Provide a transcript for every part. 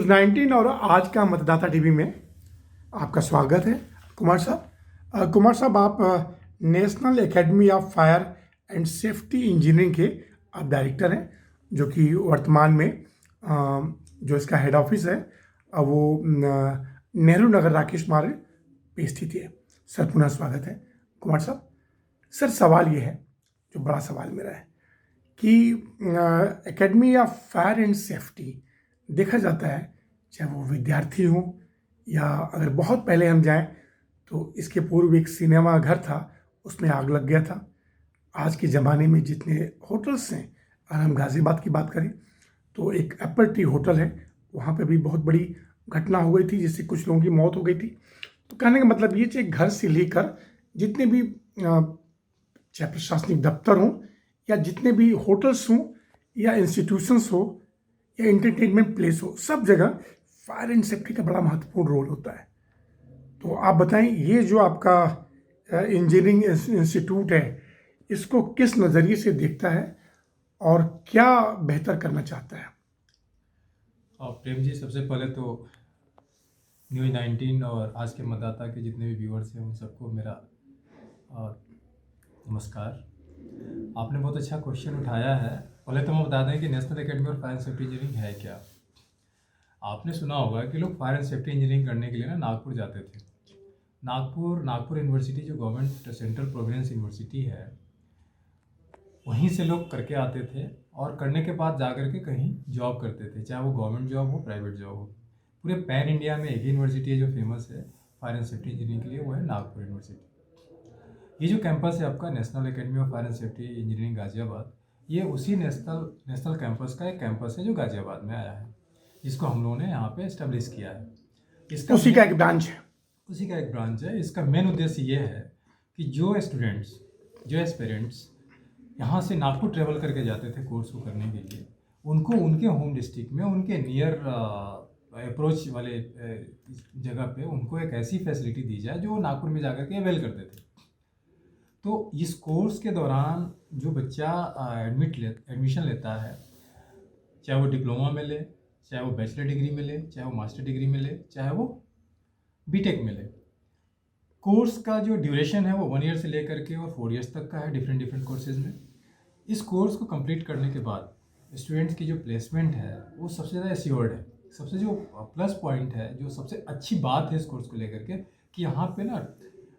News 19 और आज का मतदाता टीवी में आपका स्वागत है। कुमार साहब आप national academy of fire and safety engineering के आप डायरेक्टर हैं, जो कि वर्तमान में जो इसका हेड ऑफिस है वो नेहरू नगर राकेश मार्ग पे स्थित है। सर पुनः स्वागत है कुमार साहब। सर सवाल ये है, जो बड़ा सवाल मेरा है कि academy of fire and safety देखा जाता है, चाहे वो विद्यार्थी हो या अगर बहुत पहले हम जाएं तो इसके पूर्व एक सिनेमा घर था, उसमें आग लग गया था। आज के ज़माने में जितने होटल्स हैं, अगर हम गाज़ियाबाद की बात करें तो एक एप्पल ट्री होटल है, वहाँ पे भी बहुत बड़ी घटना हो गई थी जिससे कुछ लोगों की मौत हो गई थी। तो कहने का मतलब ये, चाहे घर से लेकर जितने भी चाहे प्रशासनिक दफ्तर हों या जितने भी होटल्स हों या इंस्टीट्यूशंस हो या एंटरटेनमेंट प्लेस हो, सब जगह फायर एंड सेफ्टी का बड़ा महत्वपूर्ण रोल होता है। तो आप बताएं, ये जो आपका इंजीनियरिंग इंस्टीट्यूट है, इसको किस नज़रिए से देखता है और क्या बेहतर करना चाहता है? प्रेम जी, सबसे पहले तो न्यूज़ 19 और आज के मतदाता के जितने भी व्यूअर्स हैं उन सबको मेरा नमस्कार। आपने बहुत अच्छा क्वेश्चन उठाया है। पहले तो मैं बता दें कि national academy of fire and safety engineering है क्या। आपने सुना होगा कि लोग फायर एंड सेफ्टी इंजीनियरिंग करने के लिए ना नागपुर जाते थे। नागपुर यूनिवर्सिटी जो गवर्नमेंट सेंट्रल प्रोविडेंस यूनिवर्सिटी है, वहीं से लोग करके आते थे और करने के बाद जा कर के कहीं जॉब करते थे, चाहे वो गवर्नमेंट जॉब हो, प्राइवेट जॉब हो। पूरे पैन इंडिया में एक ही यूनिवर्सिटी है जो फेमस है फायर एंड सेफ्टी इंजीनियरिंग के लिए, वो है नागपुर यूनिवर्सिटी। ये जो कैंपस है आपका national academy of fire and safety engineering Ghaziabad, ये उसी नेशनल कैंपस का एक कैंपस है जो गाजियाबाद में आया है, जिसको हम लोगों ने यहाँ पे इस्टेब्लिश किया है। इसका उसी का एक ब्रांच है। इसका मेन उद्देश्य ये है कि जो स्टूडेंट्स, जो एस्पिरेंट्स यहाँ से नागपुर ट्रेवल करके जाते थे कोर्स को करने के लिए, उनको उनके होम डिस्ट्रिक्ट में, उनके नियर अप्रोच वाले जगह पे उनको एक ऐसी फैसिलिटी दी जाए जो नागपुर में जाकर के अवेल करते थे। तो इस कोर्स के दौरान जो बच्चा एडमिशन लेता है, चाहे वो डिप्लोमा में ले, चाहे वो बैचलर डिग्री में ले, चाहे वो मास्टर डिग्री में ले, चाहे वो बीटेक में ले, कोर्स का जो ड्यूरेशन है वो 1 ईयर से लेकर के और 4 ईयर्स तक का है डिफरेंट कोर्सेज में। इस कोर्स को कंप्लीट करने के बाद स्टूडेंट्स की जो प्लेसमेंट है वो सबसे ज़्यादा एश्योर्ड है। सबसे जो प्लस पॉइंट है, जो सबसे अच्छी बात है इस कोर्स को लेकर के, कि यहाँ पे ना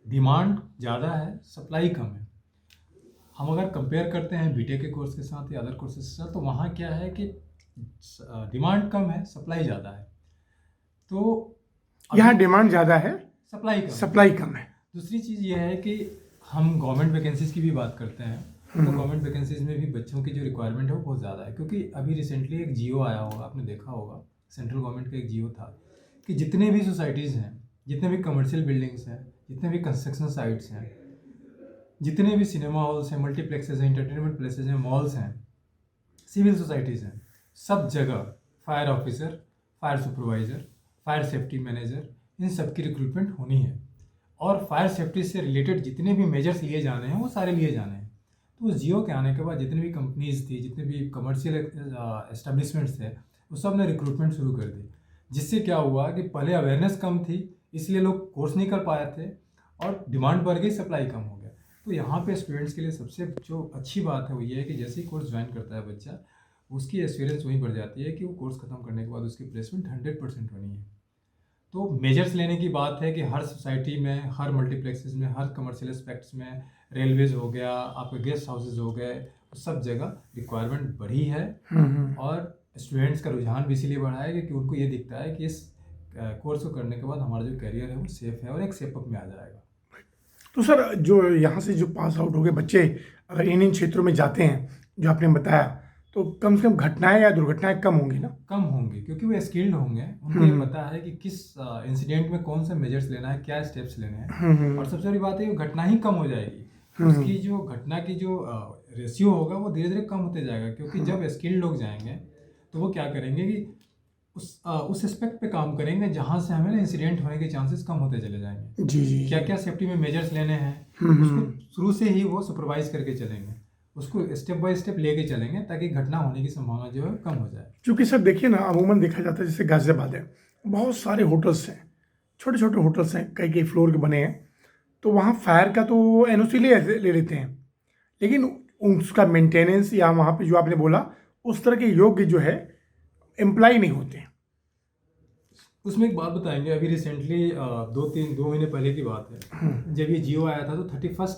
डिमांड ज़्यादा है, सप्लाई कम है। हम अगर कंपेयर करते हैं बीटेक के कोर्स के साथ या अदर कोर्सेज के साथ, तो वहाँ क्या है कि डिमांड कम है, सप्लाई ज़्यादा है। तो यहाँ डिमांड ज़्यादा है, सप्लाई कम है। दूसरी चीज़ ये है कि हम गवर्नमेंट वैकेंसीज़ की भी बात करते हैं, तो गवर्नमेंट वैकेंसीज़ में भी बच्चों की जो रिक्वायरमेंट है वो बहुत ज़्यादा है। क्योंकि अभी रिसेंटली एक जियो आया होगा, आपने देखा होगा, सेंट्रल गवर्नमेंट का एक जियो था कि जितने भी सोसाइटीज़ हैं, जितने भी कमर्शियल बिल्डिंग्स हैं, जितने भी कंस्ट्रक्शन साइट्स हैं, जितने भी सिनेमा हॉल्स हैं, मल्टीप्लेक्सेज हैं, एंटरटेनमेंट प्लेसेज हैं, मॉल्स हैं, सिविल सोसाइटीज़ हैं, सब जगह fire officer, fire supervisor, fire safety manager, इन सब की रिक्रूटमेंट होनी है। और फायर सेफ्टी से रिलेटेड जितने भी मेजर्स लिए जाने हैं वो सारे लिए जाने हैं। तो जियो के आने के बाद जितनी भी कंपनीज थी, जितने भी कमर्शियल एस्टेब्लिशमेंट्स थे, वो सब ने रिक्रूटमेंट शुरू कर दी। जिससे क्या हुआ कि पहले अवेयरनेस कम थी, इसलिए लोग कोर्स नहीं कर पाए थे और डिमांड बढ़ गई, सप्लाई कम हो गया। तो यहाँ पे स्टूडेंट्स के लिए सबसे जो अच्छी बात है वो ये है कि जैसे ही कोर्स ज्वाइन करता है बच्चा, उसकी एक्सपीरियंस वहीं बढ़ जाती है कि वो कोर्स खत्म करने के बाद उसकी प्लेसमेंट 100% होनी है। तो मेजर्स लेने की बात है कि हर सोसाइटी में, हर मल्टीप्लेक्सेस में, हर कमर्शियल एस्पेक्ट्स में, रेलवेज हो गया, आपके गेस्ट हाउसेज हो गए, सब जगह रिक्वायरमेंट बढ़ी है। और स्टूडेंट्स का रुझान भी इसीलिए बढ़ा है क्योंकि उनको ये दिखता है कि इस कोर्स को करने के बाद हमारा जो करियर है वो सेफ है और एक सेप अप में आ जाएगा। तो सर, जो यहाँ से जो पास आउट हो गए बच्चे अगर इन क्षेत्रों में जाते हैं जो आपने बताया, तो कम से कम घटनाएं या दुर्घटनाएं कम होंगी ना? कम होंगी, क्योंकि वो स्किल्ड होंगे, उनको ये पता है कि किस इंसिडेंट में कौन से मेजर्स लेना है, क्या स्टेप्स लेने हैं। और सबसे बड़ी बात है कि घटना ही कम हो जाएगी। उसकी जो घटना की जो रेशियो होगा वो धीरे धीरे कम होते जाएगा। क्योंकि जब स्किल्ड लोग जाएंगे तो वो क्या करेंगे कि उस एस्पेक्ट पे काम करेंगे जहाँ से हमें ना इंसिडेंट होने के चांसेस कम होते चले जाएंगे। जी। क्या क्या सेफ्टी में मेजर्स लेने हैं उसको शुरू से ही वो सुपरवाइज करके चलेंगे। उसको स्टेप बाय स्टेप लेके चलेंगे ताकि घटना होने की संभावना जो है कम हो जाए। क्योंकि सर देखिए ना, अमूमन देखा जाता है जैसे गाजियाबाद है, बहुत सारे होटल्स हैं, छोटे छोटे होटल्स हैं, कई कई फ्लोर के बने हैं, तो वहाँ फायर का तो एनओसी ले लेते हैं, लेकिन उसका मेंटेनेंस या वहाँ पे जो आपने बोला उस तरह के योग्य जो है एम्प्लॉय नहीं होते हैं। उसमें एक बात बताएंगे, अभी रिसेंटली 2 महीने पहले की बात है, जब ये जियो आया था तो 31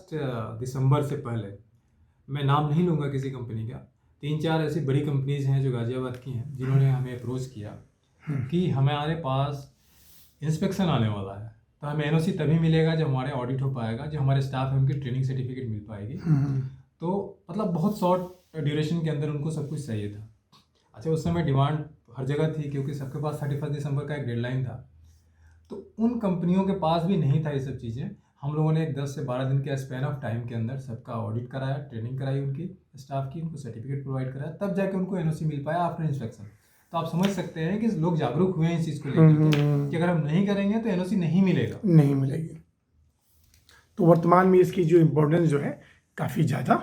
दिसंबर से पहले, मैं नाम नहीं लूँगा किसी कंपनी का, 3-4 ऐसी बड़ी कंपनीज हैं जो गाजियाबाद की हैं जिन्होंने हमें अप्रोच किया कि हमारे पास इंस्पेक्शन आने वाला है, तो हमें एनओसी तभी मिलेगा जब हमारे ऑडिट हो पाएगा, जो हमारे स्टाफ है उनकी ट्रेनिंग सर्टिफिकेट मिल पाएगी। तो मतलब बहुत शॉर्ट ड्यूरेशन के अंदर उनको सब कुछ चाहिए था। अच्छा, उस समय डिमांड हर जगह थी क्योंकि सबके पास 31 दिसंबर का एक डेडलाइन था, तो उन कंपनियों के पास भी नहीं था ये सब चीज़ें। हम लोगों ने एक 10 से 12 दिन के स्पैन ऑफ टाइम के अंदर सबका ऑडिट कराया, ट्रेनिंग कराई उनकी स्टाफ की, उनको सर्टिफिकेट प्रोवाइड कराया, तब जाके उनको एनओसी मिल पाया आफ्टर इंस्पेक्शन। तो आप समझ सकते हैं कि लोग जागरूक हुए हैं इस चीज़ को लेकर कि अगर हम नहीं करेंगे तो एनओसी नहीं मिलेगा, नहीं मिलेगी। तो वर्तमान में इसकी जो इम्पोर्टेंस जो है काफ़ी ज़्यादा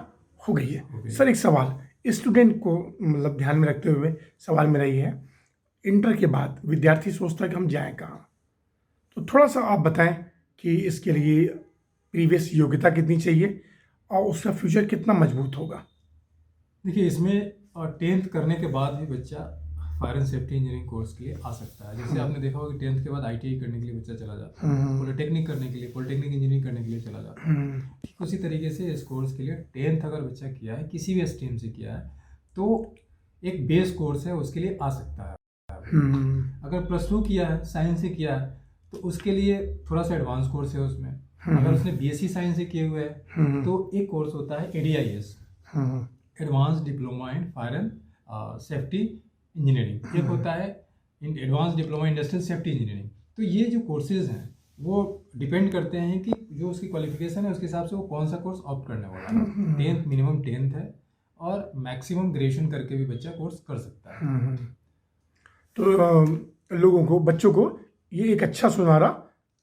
हो गई है। सर एक सवाल स्टूडेंट को मतलब ध्यान में रखते हुए सवाल मेरा ये है, इंटर के बाद विद्यार्थी सोचता है कि हम जाएं कहाँ, तो थोड़ा सा आप बताएं कि इसके लिए प्रीवियस योग्यता कितनी चाहिए और उसका फ्यूचर कितना मजबूत होगा। देखिए, इसमें 10th करने के बाद भी बच्चा fire and safety engineering course के लिए आ सकता है। जैसे आपने देखा होगा कि 10th के बाद आईटीआई करने के लिए बच्चा चला जाता है, पॉलिटेक्निक करने के लिए, पॉलिटेक्निक इंजीनियरिंग करने के लिए चला जाता है। ठीक उसी तरीके से इस कोर्स के लिए 10th अगर बच्चा किया है, किसी भी स्ट्रीम से किया है, तो एक बेस कोर्स है उसके लिए आ सकता है। अगर +2 किया है, साइंस से किया है, तो उसके लिए थोड़ा सा एडवांस कोर्स है उसमें। अगर उसने बीएससी साइंस से किए हुए है तो एक कोर्स होता है ADIS, advance diploma in fire and safety engineering, एक होता है advance diploma industrial safety engineering. तो ये जो कोर्सेज हैं वो डिपेंड करते हैं कि जो उसकी क्वालिफिकेशन है उसके हिसाब से वो कौन सा कोर्स ऑप्ट करने वाला है। 10th मिनिमम 10th है और मैक्सिमम ग्रेजुएशन करके भी बच्चा कोर्स कर सकता है। तो लोगों को, बच्चों को ये एक अच्छा सुनहरा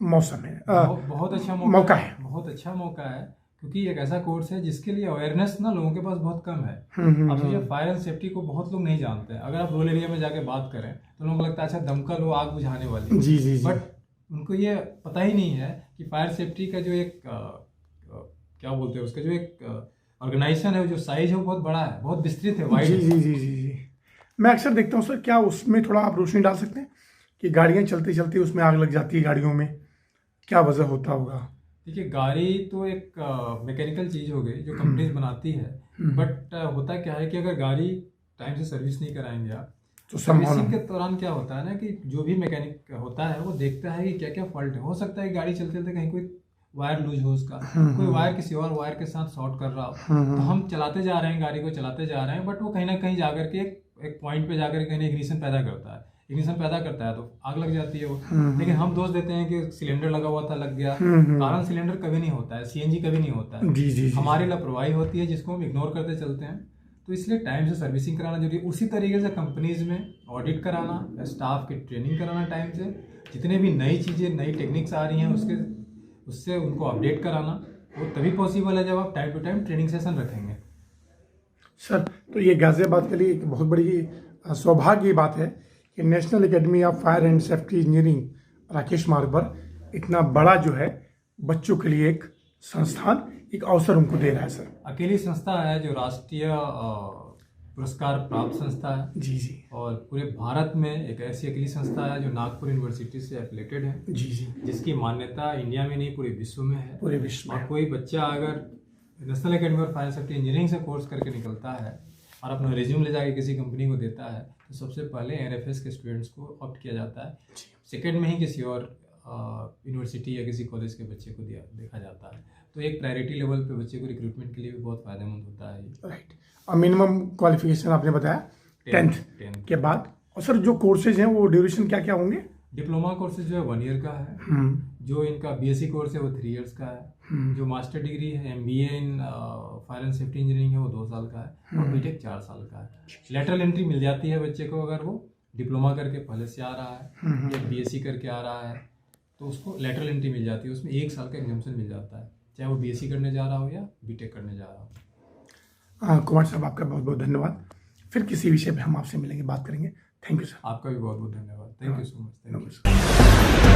मौसम है, बहुत अच्छा मौका है। बहुत अच्छा मौका है, क्योंकि एक ऐसा कोर्स है जिसके लिए अवेयरनेस ना लोगों के पास बहुत कम है। अब सोचिए, फायर एंड सेफ्टी को बहुत लोग नहीं जानते हैं। अगर आप रूरल एरिया में जाके बात करें तो लोगों को लगता है अच्छा दमकल वो आग बुझाने वाली, जी जी जी, बट उनको ये पता ही नहीं है कि फायर सेफ्टी का जो एक क्या बोलते हैं उसका जो एक ऑर्गेनाइजेशन है, जो साइज है वो बहुत बड़ा है, बहुत विस्तृत है, वाइड जी है। जी जी जी जी। मैं अक्सर देखता हूँ सर, क्या उसमें थोड़ा आप रोशनी डाल सकते हैं कि गाड़ियाँ चलते चलते उसमें आग लग जाती है गाड़ियों में, क्या वजह होता होगा? देखिए, गाड़ी तो एक मैकेनिकल चीज़ हो गई जो कंपनीज बनाती है, बट होता क्या है कि अगर गाड़ी टाइम से सर्विस नहीं कराएंगे आप, तो सर्विसिंग के दौरान क्या होता है ना कि जो भी मैकेनिक होता है वो देखता है कि क्या क्या फॉल्ट है। हो सकता है कि गाड़ी चलते चलते कहीं कोई वायर लूज हो, उसका कोई वायर किसी और वायर के साथ शॉर्ट कर रहा हो, तो हम चलाते जा रहे हैं, गाड़ी को चलाते जा रहे हैं, बट वो कहीं ना कहीं जाकर के एक पॉइंट पे जाकर कहीं इग्निशन पैदा करता है। इग्निशन पैदा करता है तो आग लग जाती है वो। लेकिन हम दोष देते हैं कि सिलेंडर लगा हुआ था, लग गया। कारण सिलेंडर कभी नहीं होता है, सीएनजी कभी नहीं होता है, जी जी जी, हमारी लापरवाही होती है जिसको हम इग्नोर करते चलते हैं। तो इसलिए टाइम से सर्विसिंग कराना जरूरी है। उसी तरीके से कंपनीज में ऑडिट कराना, स्टाफ की ट्रेनिंग कराना, टाइम से जितने भी नई चीज़ें, नई टेक्निक्स आ रही हैं उससे उनको अपडेट कराना, वो तभी पॉसिबल है जब आप time to time training session रखेंगे। सर तो ये गाजियाबाद के लिए एक बहुत बड़ी सौभाग्य की बात है कि national academy of fire and safety engineering Rakesh मार्ग पर इतना बड़ा जो है बच्चों के लिए एक संस्थान, एक अवसर उनको दे रहा है। सर अकेली संस्था है जो राष्ट्रीय पुरस्कार प्राप्त संस्था है। जी जी, और पूरे भारत में एक ऐसी अकेली संस्था है जो नागपुर यूनिवर्सिटी से एफिलेटेड है। जी जी, जिसकी मान्यता इंडिया में नहीं पूरे विश्व में है। पूरे विश्व में। और कोई बच्चा अगर national academy of fire safety engineering से कोर्स करके निकलता है और अपना रिज्यूम ले जाके किसी कंपनी को देता है तो सबसे पहले एनएफएस के स्टूडेंट्स को ऑप्ट किया जाता है, सेकेंड में ही किसी और यूनिवर्सिटी या किसी कॉलेज के बच्चे को देखा जाता है। तो एक प्रायोरिटी लेवल पे बच्चे को रिक्रूटमेंट के लिए भी बहुत फायदेमंद होता है। राइट। और मिनिमम क्वालिफिकेशन आपने बताया 10th के बाद। और सर जो कोर्सेज हैं वो ड्यूरेशन क्या क्या होंगे? डिप्लोमा कोर्सेज जो है 1 ईयर का है, जो इनका बीएससी कोर्स है वो 3 इयर्स का है, जो मास्टर डिग्री है MBA in fire and safety engineering है वो 2 साल का है, और बीटेक 4 साल का है। लेटरल एंट्री मिल जाती है बच्चे को अगर वो डिप्लोमा करके पहले से आ रहा है या बीएससी करके आ रहा है तो उसको लेटरल एंट्री मिल जाती है, उसमें 1 साल का एग्जाम्पशन मिल जाता है, चाहे वो बीएससी करने जा रहा हो या बीटेक करने जा रहा हो। कुमार साहब आपका बहुत बहुत धन्यवाद। फिर किसी विषय पे हम आपसे मिलेंगे, बात करेंगे। Thank you sir. आपका भी बहुत बहुत धन्यवाद। Thank you so much. Thank you. नमस्कार।